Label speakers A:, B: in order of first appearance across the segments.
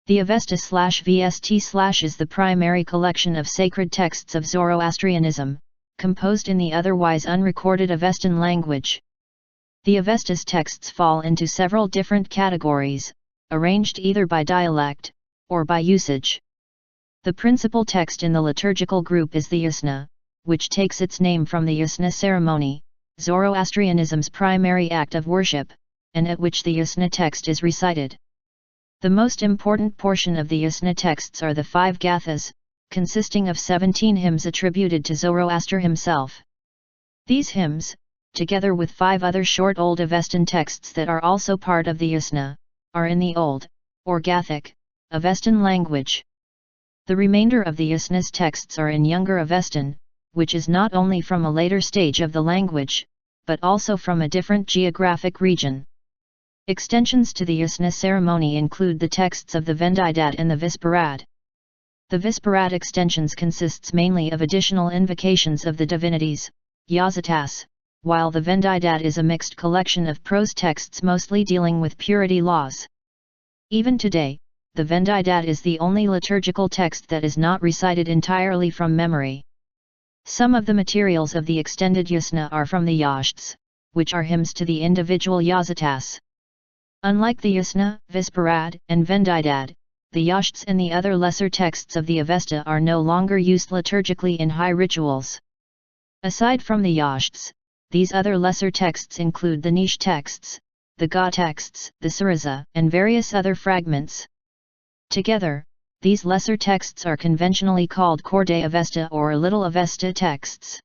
A: The Avesta/VST/ is the primary collection of sacred texts of Zoroastrianism, composed in the otherwise unrecorded Avestan language. The Avesta's texts fall into several different categories, arranged either by dialect, or by usage. The principal text in the liturgical group is the Yasna, which takes its name from the Yasna ceremony, Zoroastrianism's primary act of worship, and at which the Yasna text is recited. The most important portion of the Yasna texts are the 5 Gathas, consisting of 17 hymns attributed to Zoroaster himself. These hymns, together with 5 other short Old Avestan texts that are also part of the Yasna, are in the Old, or Gathic, Avestan language. The remainder of the Yasna's texts are in Younger Avestan, which is not only from a later stage of the language, but also from a different geographic region. Extensions to the Yasna ceremony include the texts of the Vendidat and the Visparad. The Visparad extensions consists mainly of additional invocations of the divinities, Gathas, while the Vendidat is a mixed collection of prose texts mostly dealing with purity laws. Even today, the Vendidat is the only liturgical text that is not recited entirely from memory. Some of the materials of the extended Yasna are from the Yashts, which are hymns to the individual Gathas. Unlike the Yasna, Visparad, and Vendidat, the Yashts and the other lesser texts of the Avesta are no longer used liturgically in high rituals. Aside from the Yashts, these other lesser texts include the niche texts, the Ga texts, the Sarasa, and various other fragments. Together, these lesser texts are conventionally called Old Avesta or Little Avesta texts.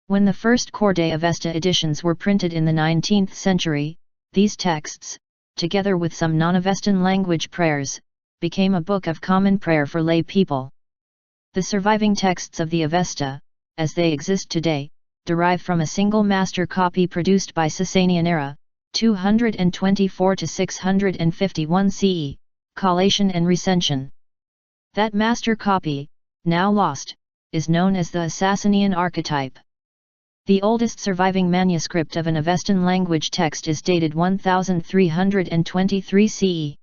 A: When the first Old Avesta editions were printed in the 19th century, these texts, together with some non-Avestan language prayers, became a book of common prayer for lay people. The surviving texts of the Avesta, as they exist today, derive from a single master copy produced by Sasanian era, 224 to 651 CE, collation and recension. That master copy, now lost, is known as the Sasanian archetype. The oldest surviving manuscript of an Avestan language text is dated 1323 CE.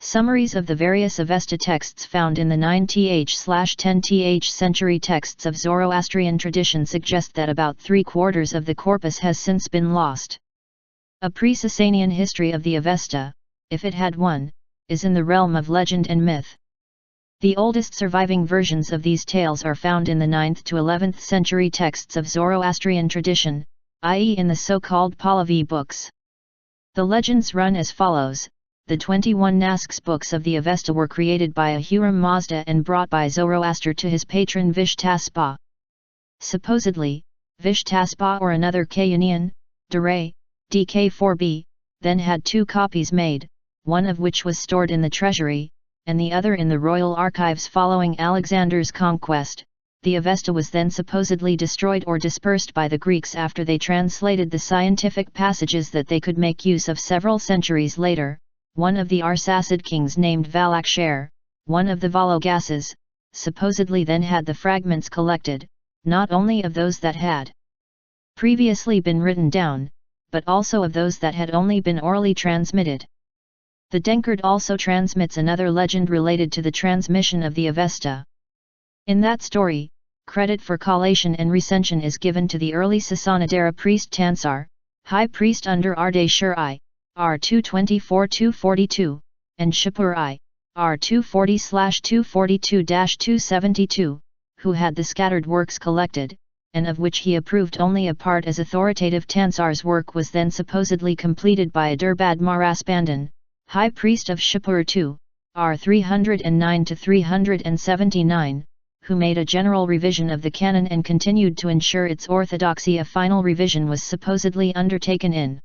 A: Summaries of the various Avesta texts found in the 9th/10th century texts of Zoroastrian tradition suggest that about 3/4 of the corpus has since been lost. A pre-Sasanian history of the Avesta, if it had one, is in the realm of legend and myth. The oldest surviving versions of these tales are found in the 9th to 11th century texts of Zoroastrian tradition, i.e. in the so-called Pahlavi books. The legends run as follows: the 21 Nasks books of the Avesta were created by Ahura Mazda and brought by Zoroaster to his patron Vishtaspa. Supposedly, Vishtaspa or another Kayanian, Duray, DK4b, then had 2 copies made, one of which was stored in the treasury, and the other in the royal archives following Alexander's conquest. The Avesta was then supposedly destroyed or dispersed by the Greeks after they translated the scientific passages that they could make use of several centuries later. One of the Arsacid kings named Valakshare, one of the Vologases, supposedly then had the fragments collected, not only of those that had previously been written down, but also of those that had only been orally transmitted. The Denkard also transmits another legend related to the transmission of the Avesta. In that story, credit for collation and recension is given to the early Sasanidara priest Tansar, high priest under Ardashir I, R224-242, and Shapur I, R240-242-272, who had the scattered works collected, and of which he approved only a part as authoritative. Tansar's work was then supposedly completed by Adurbad Maraspandan, high priest of Shapur II, R309-379, who made a general revision of the canon and continued to ensure its orthodoxy. A final revision was supposedly undertaken in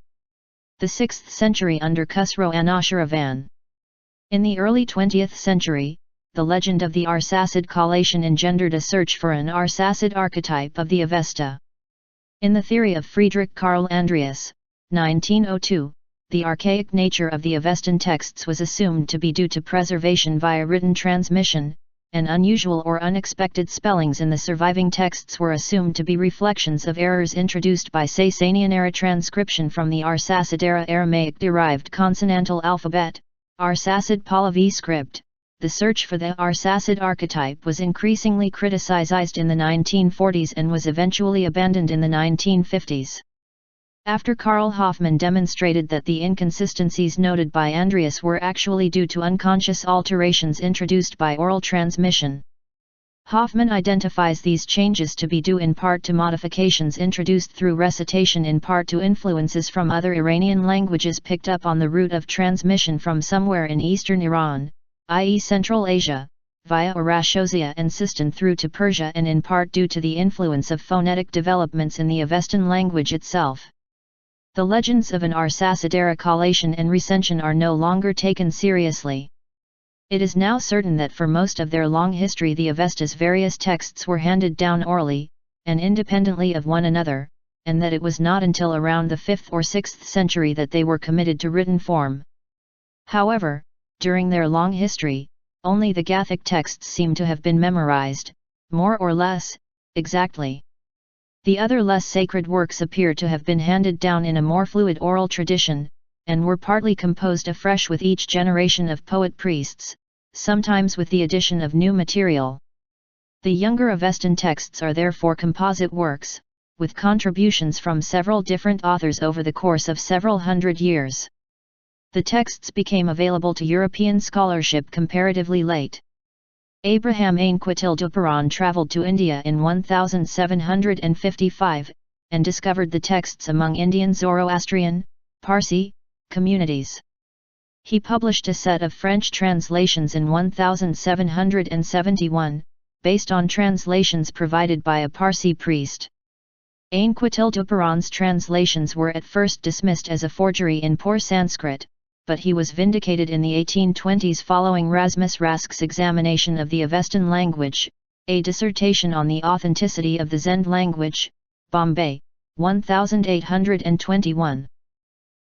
A: the 6th century under Khusro Anushiravan. In the early 20th century, the legend of the Arsacid collation engendered a search for an Arsacid archetype of the Avesta. In the theory of Friedrich Karl Andreas, 1902, the archaic nature of the Avestan texts was assumed to be due to preservation via written transmission, and unusual or unexpected spellings in the surviving texts were assumed to be reflections of errors introduced by Sasanian era transcription from the Arsacid era Aramaic-derived consonantal alphabet, Arsacid Pahlavi script. The search for the Arsacid archetype was increasingly criticized in the 1940s and was eventually abandoned in the 1950s. After Karl Hoffmann demonstrated that the inconsistencies noted by Andreas were actually due to unconscious alterations introduced by oral transmission. Hoffmann identifies these changes to be due in part to modifications introduced through recitation, in part to influences from other Iranian languages picked up on the route of transmission from somewhere in eastern Iran, i.e. Central Asia, via Aurashosia and Sistan through to Persia, and in part due to the influence of phonetic developments in the Avestan language itself. The legends of an Arsacid era collation and recension are no longer taken seriously. It is now certain that for most of their long history the Avesta's various texts were handed down orally, and independently of one another, and that it was not until around the 5th or 6th century that they were committed to written form. However, during their long history, only the Gathic texts seem to have been memorized, more or less, exactly. The other less sacred works appear to have been handed down in a more fluid oral tradition, and were partly composed afresh with each generation of poet-priests, sometimes with the addition of new material. The Younger Avestan texts are therefore composite works, with contributions from several different authors over the course of several hundred years. The texts became available to European scholarship comparatively late. Abraham Ainquetil-Duperon travelled to India in 1755, and discovered the texts among Indian Zoroastrian, Parsi, communities. He published a set of French translations in 1771, based on translations provided by a Parsi priest. Ainquetil-Duperon's translations were at first dismissed as a forgery in poor Sanskrit, but he was vindicated in the 1820s following Rasmus Rask's examination of the Avestan language, a dissertation on the authenticity of the Zend language, Bombay, 1821.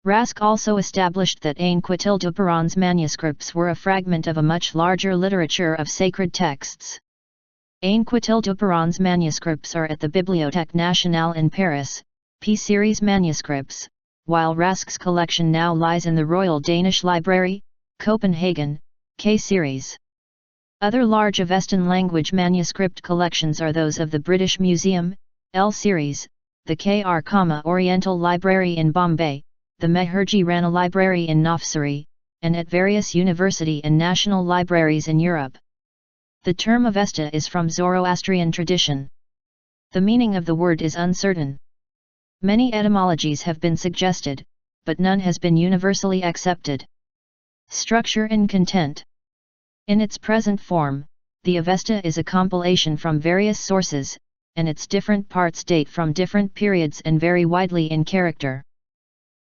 A: Rask also established that Ainquetil-Duperon's manuscripts were a fragment of a much larger literature of sacred texts. Ainquetil-Duperon's manuscripts are at the Bibliothèque Nationale in Paris, P-series manuscripts, while Rask's collection now lies in the Royal Danish Library, Copenhagen, K-series. Other large Avestan language manuscript collections are those of the British Museum, L-series, the K.R. Oriental Library in Bombay, the Meherji Rana Library in Navsari, and at various university and national libraries in Europe. The term Avesta is from Zoroastrian tradition. The meaning of the word is uncertain. Many etymologies have been suggested, but none has been universally accepted. Structure and content. In its present form, the Avesta is a compilation from various sources, and its different parts date from different periods and vary widely in character.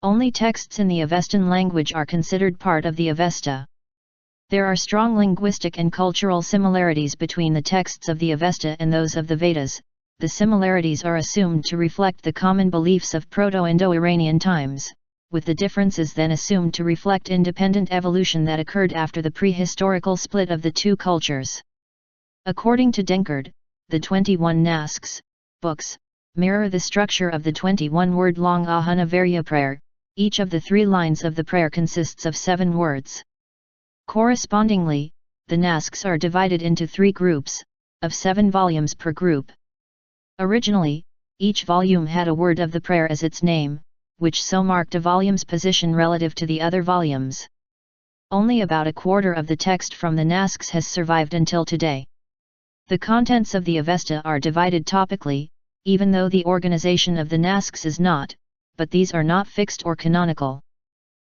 A: Only texts in the Avestan language are considered part of the Avesta. There are strong linguistic and cultural similarities between the texts of the Avesta and those of the Vedas. The similarities are assumed to reflect the common beliefs of Proto-Indo-Iranian times, with the differences then assumed to reflect independent evolution that occurred after the prehistorical split of the two cultures. According to Denkard, the 21 Nasks, books, mirror the structure of the 21-word-long Ahana Varya prayer. Each of the 3 lines of the prayer consists of 7 words. Correspondingly, the Nasks are divided into 3 groups, of 7 volumes per group. Originally, each volume had a word of the prayer as its name, which so marked a volume's position relative to the other volumes. Only about a quarter of the text from the Nasks has survived until today. The contents of the Avesta are divided topically, even though the organization of the Nasks is not, but these are not fixed or canonical.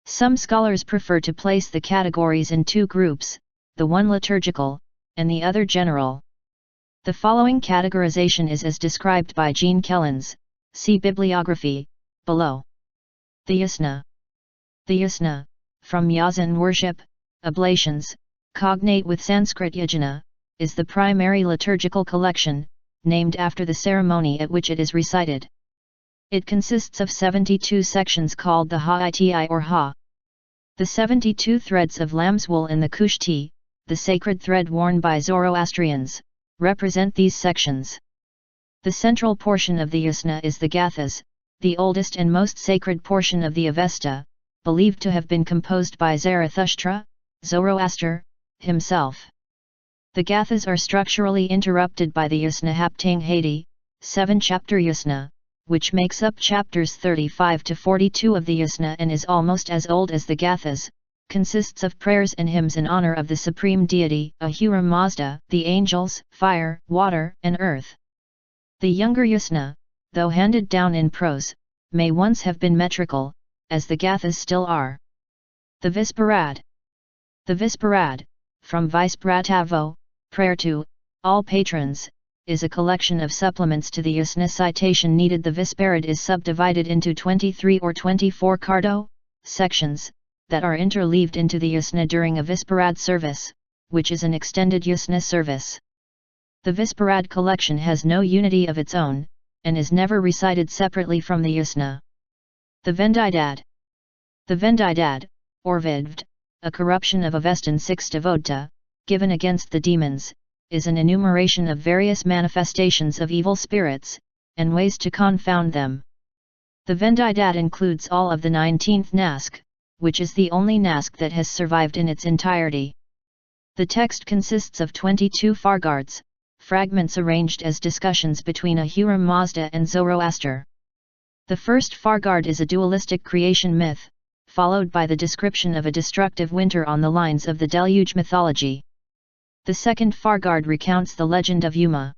A: Some scholars prefer to place the categories in 2 groups, the one liturgical, and the other general. The following categorization is as described by Jean Kellens, see bibliography, below. The Yasna. The Yasna, from Yazan worship, oblations, cognate with Sanskrit yajna, is the primary liturgical collection, named after the ceremony at which it is recited. It consists of 72 sections called the Ha'iti or Ha. The 72 threads of lamb's wool in the Kushti, the sacred thread worn by Zoroastrians, represent these sections. The central portion of the Yasna is the Gathas, the oldest and most sacred portion of the Avesta, believed to have been composed by Zarathustra, Zoroaster, himself. The Gathas are structurally interrupted by the Yasna Haptang Hadi, 7-chapter Yasna, which makes up chapters 35 to 42 of the Yasna and is almost as old as the Gathas, consists of prayers and hymns in honor of the supreme deity, Ahura Mazda, the angels, fire, water, and earth. The younger Yasna, though handed down in prose, may once have been metrical, as the Gathas still are. The Visparad. The Visparad, from Vispratavo, prayer to all patrons, is a collection of supplements to the Yasna citation needed. The Visparad is subdivided into 23 or 24 cardo sections, that are interleaved into the Yasna during a Visparad service, which is an extended Yasna service. The Visparad collection has no unity of its own, and is never recited separately from the Yasna. The Vendidad. The Vendidad, or Vidvd, a corruption of Avestan 6 Devodta, given against the demons, is an enumeration of various manifestations of evil spirits, and ways to confound them. The Vendidad includes all of the 19th Nask, which is the only Nask that has survived in its entirety. The text consists of 22 fargards, fragments arranged as discussions between Ahura Mazda and Zoroaster. The first fargard is a dualistic creation myth, followed by the description of a destructive winter on the lines of the deluge mythology. The second fargard recounts the legend of Yuma.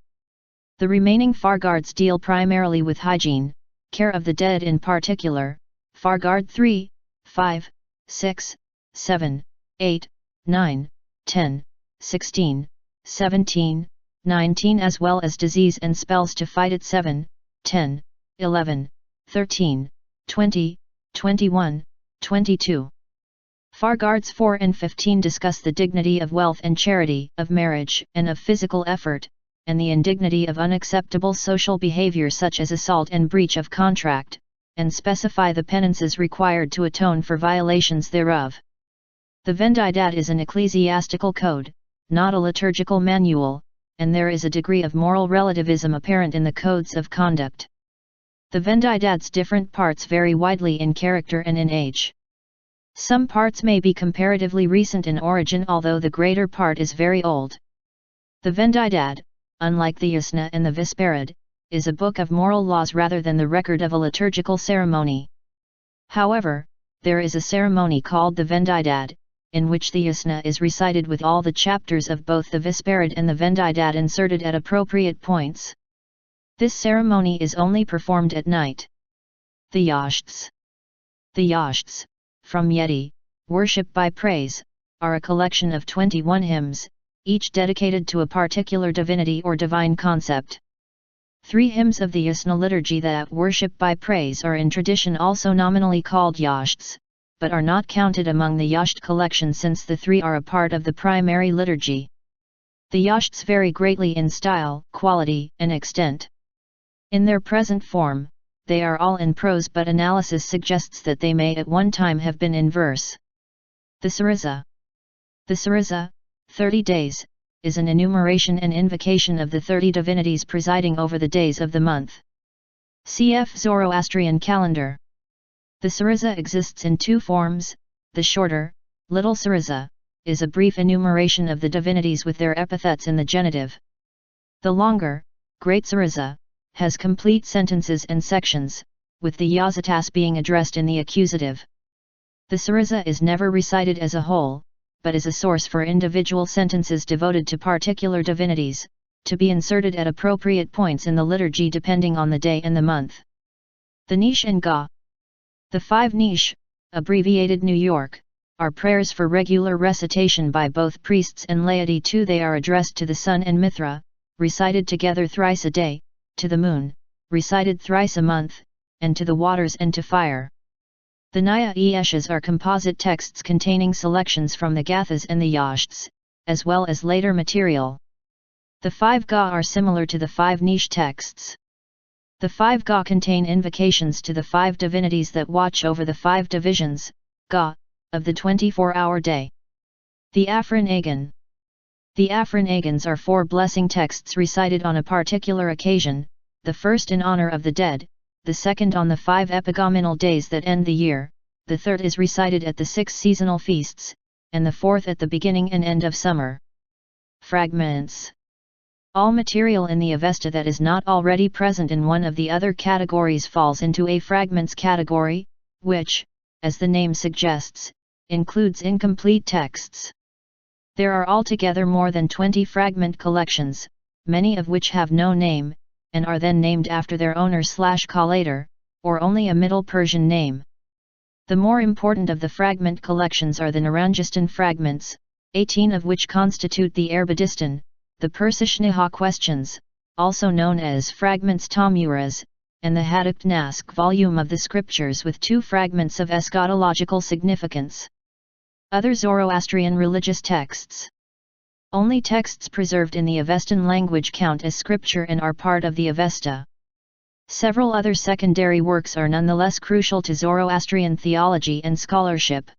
A: The remaining fargards deal primarily with hygiene, care of the dead in particular, fargard 3, 5, 6, 7, 8, 9, 10, 16, 17, 19 as well as disease and spells to fight at 7, 10, 11, 13, 20, 21, 22. Fargards 4 and 15 discuss the dignity of wealth and charity, of marriage and of physical effort, and the indignity of unacceptable social behavior such as assault and breach of contract, and specify the penances required to atone for violations thereof. The Vendidad is an ecclesiastical code, not a liturgical manual, and there is a degree of moral relativism apparent in the codes of conduct. The Vendidad's different parts vary widely in character and in age. Some parts may be comparatively recent in origin, although the greater part is very old. The Vendidad, unlike the Yasna and the Visparad, is a book of moral laws rather than the record of a liturgical ceremony. However, there is a ceremony called the Vendidad, in which the Yasna is recited with all the chapters of both the Visparad and the Vendidad inserted at appropriate points. This ceremony is only performed at night. The Yashts. The Yashts, from Yeti, worship by praise, are a collection of 21 hymns, each dedicated to a particular divinity or divine concept. 3 hymns of the Yasna liturgy that worship by praise are in tradition also nominally called Yashts, but are not counted among the Yasht collection since the 3 are a part of the primary liturgy. The Yashts vary greatly in style, quality, and extent. In their present form, they are all in prose, but analysis suggests that they may at one time have been in verse. The Sariza. The Sariza, 30 days, is an enumeration and invocation of the 30 divinities presiding over the days of the month. Cf. Zoroastrian calendar. The Sariza exists in 2 forms. The shorter, Little Sariza, is a brief enumeration of the divinities with their epithets in the genitive. The longer, Great Sariza, has complete sentences and sections, with the Yazatas being addressed in the accusative. The Sariza is never recited as a whole, but is a source for individual sentences devoted to particular divinities, to be inserted at appropriate points in the liturgy depending on the day and the month. The Nish and Ga. The 5 Nish, abbreviated New York, are prayers for regular recitation by both priests and laity. They are addressed to the sun and Mithra, recited together thrice a day, to the moon, recited thrice a month, and to the waters and to fire. The Naya Eshas are composite texts containing selections from the Gathas and the Yashts, as well as later material. The 5 Ga are similar to the 5 Nish texts. The 5 Ga contain invocations to the 5 divinities that watch over the 5 divisions, Ga, of the 24-hour day. The Afrin Agan. The Afrin Agans are 4 blessing texts recited on a particular occasion, the first in honor of the dead, the second on the 5 epigomenal days that end the year, the third is recited at the 6 seasonal feasts, and the fourth at the beginning and end of summer. Fragments. All material in the Avesta that is not already present in one of the other categories falls into a fragments category, which, as the name suggests, includes incomplete texts. There are altogether more than 20 fragment collections, many of which have no name, and are then named after their owner/collator, or only a Middle Persian name. The more important of the fragment collections are the Naranjistan fragments, 18 of which constitute the Erbadistan, the Persishniha questions, also known as fragments Tamuras, and the Hadith Nask volume of the scriptures with 2 fragments of eschatological significance. Other Zoroastrian religious texts. Only texts preserved in the Avestan language count as scripture and are part of the Avesta. Several other secondary works are nonetheless crucial to Zoroastrian theology and scholarship.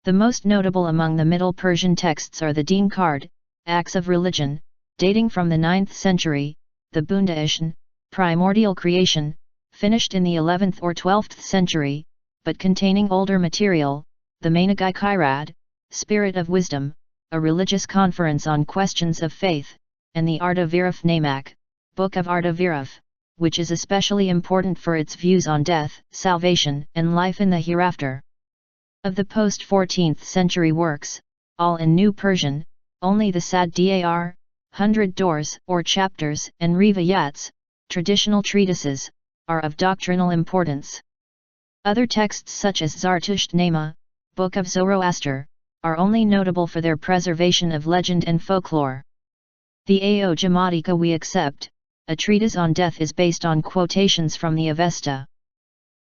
A: The most notable among the Middle Persian texts are the Deen Card, Acts of Religion, dating from the 9th century, the Bundashan, Primordial Creation, finished in the 11th or 12th century, but containing older material, the Mainagai Kairad, Spirit of Wisdom, a religious conference on questions of faith, and the Arda Viraf Namak, Book of Arda Viraf, which is especially important for its views on death, salvation, and life in the hereafter. Of the post-14th century works, all in New Persian, only the Sad Dar, 100 Doors or chapters, and Rivayats, traditional treatises, are of doctrinal importance. Other texts such as Zartushtnama, Book of Zoroaster, are only notable for their preservation of legend and folklore. The Ao Jamatika we accept, a treatise on death, is based on quotations from the Avesta.